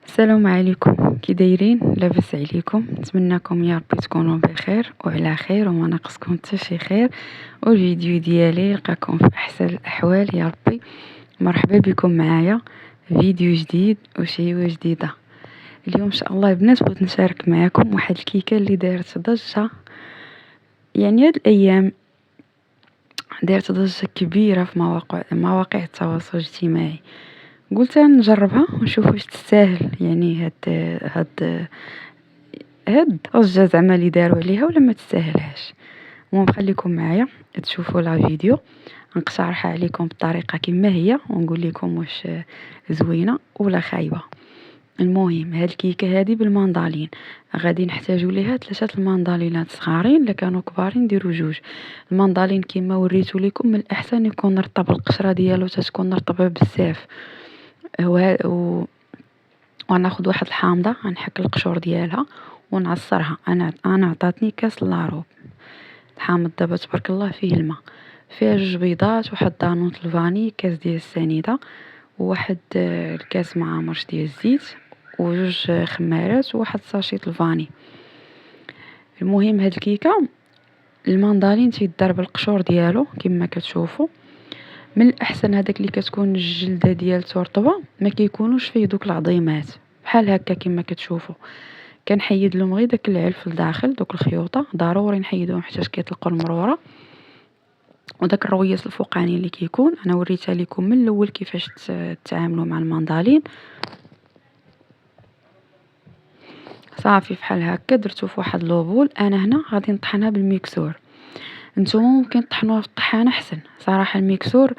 السلام عليكم، كي دايرين؟ لاباس عليكم؟ نتمنىكم يا ربي تكونوا بخير وعلى خير وما ناقصكم حتى شي خير. والفيديو ديالي يلقاكم في احسن الاحوال يا ربي. مرحبا بكم معايا فيديو جديد وشيوه جديده. اليوم ان شاء الله البنات بغيت نشارك معكم واحد الكيكه اللي دارت ضجه، يعني هاد الايام دارت ضجه كبيره في مواقع التواصل الاجتماعي. قلت نجربها ونشوف واش تستاهل، يعني هاد الضجه زعما اللي داروا عليها ولا ما تستاهلهاش. المهم خليكم معايا تشوفوا لا فيديو، نقترحها عليكم بطريقه كما هي ونقول لكم واش زوينه ولا خايبه. المهم هاد الكيكه هادي بالمندالين، غادي نحتاجو ليها 3 المندالينات صغارين، الا كانوا كبارين ديروا 2. المندالين كما وريتو لكم من الاحسن يكون رطب، القشره ديالو تكون رطبه بزاف. وناخذ واحد الحامضه نحك القشور ديالها ونعصرها. انا عطاتني كاس لاروب. الحامض دابا تبارك الله فيه الماء، فيها 2 بيضات، واحد دانوط الفاني، كاس ديال السنيده، وواحد الكاس معامرش ديال الزيت، و2 خمارات، وواحد ساشيط الفاني. المهم هاد الكيكه المندالين تيدار بالقشور ديالو كما كتشوفوا. من الاحسن هذاك اللي كتكون الجلده ديالته رطبه ما كيكونوش فيه دوك العظيمات بحال هكا كما كتشوفوا. كنحيد لهم غير داك العلف لداخل، دوك الخيوطه ضروري نحيدوهم حيت كيطلقوا المروره، وداك الرويس الفوقاني اللي كيكون انا وريتها لكم من الاول كيفاش تتعاملوا مع المندالين. صافي بحال هكا درتو في واحد لوبول. انا هنا غادي نطحنها بالميكسور، نتوما ممكن تطحنوها في الطحانه احسن صراحه. الميكسور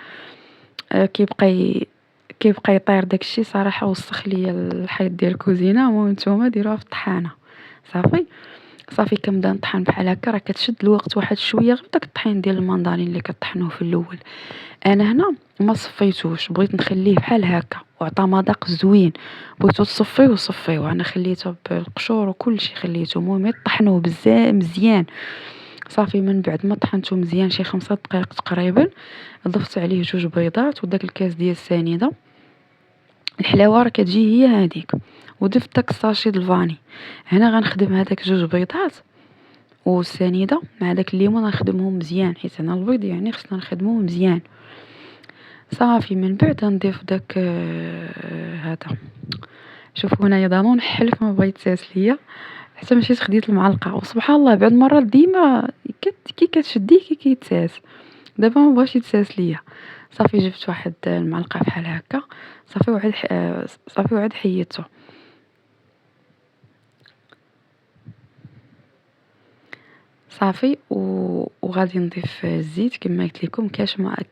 كيبقى يطير داكشي صراحه، وسخ ليا الحيط ديال الكوزينه. المهم نتوما ديروها في الطحانه. صافي كنبدا نطحن بحال هكا، راه كتشد الوقت واحد شويه غير داك الطحين ديال المندالين اللي كطحنوه في الاول. انا هنا ما صفيتوش، بغيت نخليه بحال هكا وعطى مذاق زوين. بغيتو تصفيوه صفيوه، انا خليته بالقشور وكل شيء خليته. المهم طحنوه بزاف مزيان. صافي من بعد ما طحنته مزيان شي 5 دقائق تقريبا، ضفت عليه 2 بيضات وداك الكاس ديال السنيده. الحلاوه راه كتجي هي هذيك، وضفت داك الساشي د الفاني. هنا غنخدم هذاك 2 بيضات والسنيده مع داك الليمون، غنخدمهم مزيان حيت هنا البيض يعني خصنا نخدموه مزيان. صافي من بعد نضيف داك هذا. شوفوا هنايا دانون حلف ما بغا يتساس ليا حتى مشيت خديت المعلقه، وسبحان الله بعد مرات ديما كي كتشديه كيتساس. دابا ما بغاش يتساس ليا. صافي جبت واحد المعلقه بحال هكا. صافي وعاد حيدته. صافي وغادي نضيف الزيت كما قلت لكم،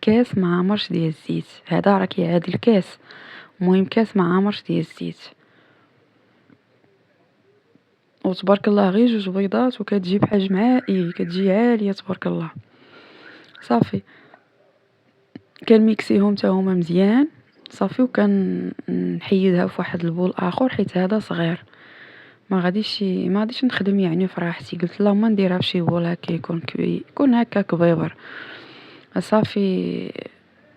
كاس معامرش ديال الزيت. هذا راه كيعادل كاس، المهم كاس معامرش ديال الزيت. وتبارك الله غير 2 بيضات وكتجي بحجم عائلي، كتجي عاليه تبارك الله. صافي كنميكسيهم حتى هما مزيان. صافي نحيدها في واحد البول اخر حيت هذا صغير، ما غاديش نخدم يعني في راحتي. قلت اللهم نديرها بشي بول هكا يكون هكا كبيبر. صافي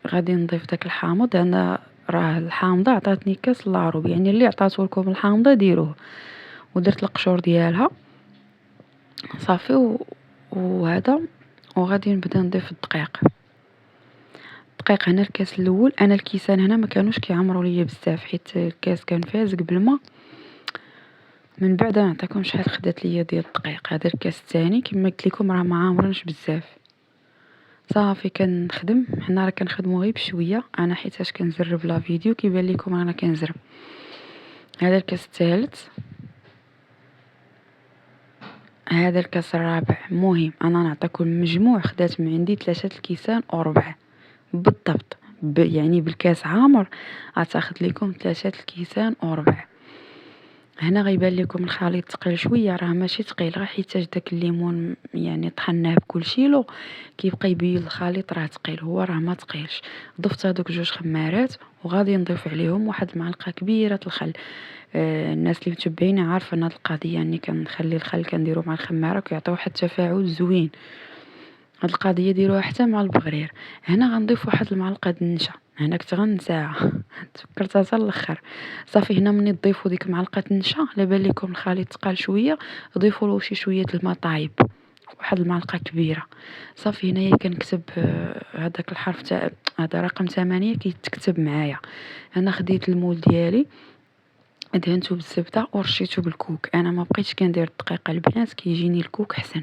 غادي نضيف داك الحامض. انا راه الحامضه عطاتني كاس لاروب، يعني اللي عطاتو لكم الحامضه ديروه. ودرت القشور ديالها صافي وهذا. وغادي نبدا نضيف الدقيق. هنا الكاس الاول، انا الكيسان هنا ما كانوش كيعمروا ليا بزاف حيت الكاس كان فازق بالماء. من بعد نعطيكم شحال خدات ليا ديال الدقيق. هذا الكاس الثاني كما قلت لكم راه ما عامرنش بزاف. صافي كنخدم. حنا راه كنخدموا غير بشويه، انا حيتاش كنزرب لا فيديو كيبان لكم انا كنزرب. هذا الكاس الثالث، هذا الكاس الرابع. مهم انا نعطيكم المجموع. خدات من عندي 3 الكيسان وربع بالضبط، يعني بالكاس عامر غتاخد لكم 3 الكيسان وربع. هنا غيبان لكم الخليط ثقيل شويه، راه ماشي ثقيل غير حيتاش داك الليمون يعني طحناه بكل شيلو كيبقى يبين الخليط راه ثقيل. هو راه ما ثقيلش. ضفت هذوك 2 خمارات وغادي نضيف عليهم واحد المعلقه كبيره الخل. الناس اللي متبعين عارفه ان هذه القضيه، اني كنخلي الخل كنديرو مع الخماره كيعطيو واحد التفاعل زوين. هاد القضيه ديروها حتى مع البغرير. هنا غنضيف واحد المعلقه د النشا. هنا كنت غنساها تفكرتها حتى الاخر. صافي هنا ملي تضيفوا ديك معلقه النشا، على بال لكم الخليط تقال شويه، ضيفوا له شي شويه الماء طايب، واحد المعلقه كبيره. صافي هنايا كنكتب هذاك الحرف تاع هذا رقم 8 كيتكتب معايا. انا خديت المول ديالي دهنته بالزبده ورشيته بالكوك. انا ما بقيتش كندير الدقيقه البنات، كيجيني الكوك حسن.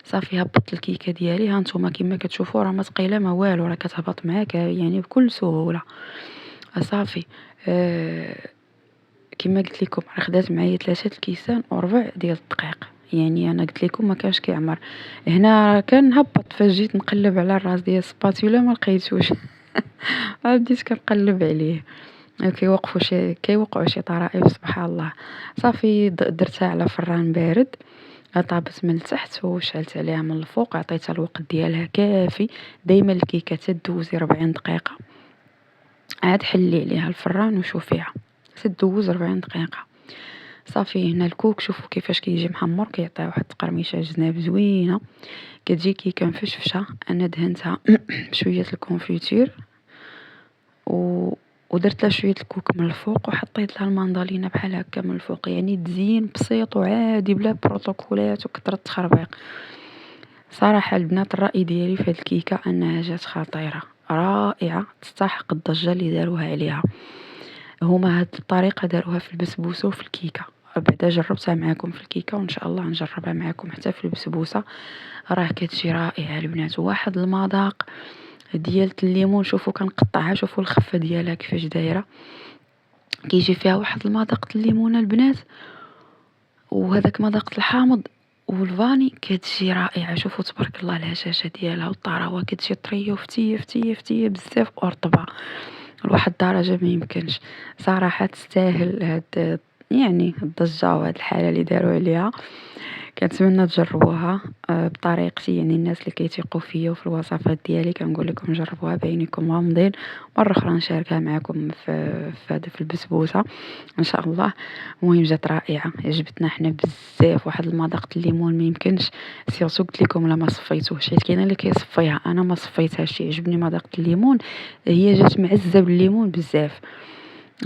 صافي هبطت الكيكه ديالي، ها نتوما كما كتشوفوا راه ما ثقيله ما والو، راه كتهبط معاك يعني بكل سهوله. صافي كما قلت لكم راه خدات معايا 3 الكيسان وربع ديال الدقيق. يعني انا قلت لكم ما كانش كيعمر. هنا راه كان هبط، فجيت نقلب على الراس ديال السباتولا ما لقيتوش بديت كنقلب عليه. كيوقعوا شي طرائف سبحان الله. صافي درتها على فران بارد، طابت من التحت وشعلت عليها من الفوق، عطيتها الوقت ديالها كافي. دايما الكيكه تدوزي 40 دقيقه، عاد حلي عليها الفران وشوفيها تدوز 40 دقيقه. صافي هنا الكوك شوفوا كيفاش كيجي محمر، كيعطي واحد التقرميشه جناب زوينه، كتجي كيكه مفشفشه. انا دهنتها بشويه الكونفيتور ودرت لها شويه الكوك من الفوق، وحطيت لها المندالينا بحال هكا من الفوق. يعني تزيين بسيط وعادي بلا بروتوكولات وكثرة تخربيق. صراحه البنات الراي ديالي في هاد الكيكه انها جات خطيره رائعه، تستحق الضجه اللي داروها عليها. هما هاد الطريقه داروها في البسبوسه وفي الكيكه، بعدا جربتها معاكم في الكيكه وان شاء الله نجربها معاكم حتى في البسبوسه. راه كتجي رائعه البنات. واحد المذاق ديال الليمون، شوفوا كنقطعها، شوفوا الخفه ديالها كيفاش دايره، كيجي فيها واحد المذاق الليمونه البنات، وهذاك مذاق الحامض والفاني كتجي رائعه. شوفوا تبارك الله الهشاشه ديالها والطراوه، كتجي طريه وفتيه فتيه فتيه بزاف ورطبه لواحد الدرجه ما يمكنش. صراحه تستاهل هاد يعني الضجه وهاد الحاله اللي داروا عليها. كنتمنى تجربوها بطريقتي، يعني الناس اللي كيثيقوا فيا وفي الوصفات ديالي كنقول لكم جربوها بعينكم غامضين. مره اخرى نشاركها معكم في البسبوسه ان شاء الله. المهم جات رائعه، عجبتنا حنا بزاف. واحد المذاق الليمون ما يمكنش، سيرتو قلت لكم لا ما صفيتوش، حيت كاينه اللي كيصفيها، انا ما صفيتهاش. عجبني مذاق الليمون، هي جات معزه بالليمون بزاف.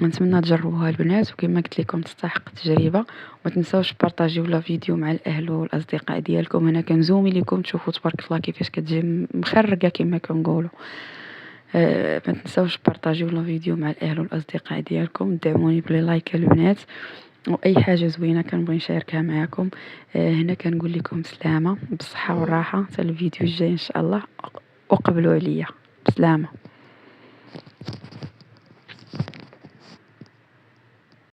نتمنى تجربوها البنات، وكما قلت لكم تستحق التجربه. وما تنساوش بارطاجيو لا فيديو مع الاهل والاصدقاء ديالكم. هنا كنزومي لكم تشوفوا تبارك الله كيفاش كتجي مخرجه كما كنقولوا. ما تنساوش بارطاجيو لا فيديو مع الاهل والاصدقاء ديالكم، دعموني بلي لايك البنات، واي حاجه زوينه كنبغي نشاركها معكم. هنا كنقول لكم سلامه بالصحه والراحه، حتى الفيديو الجاي ان شاء الله، وقبلوا عليا بسلامه.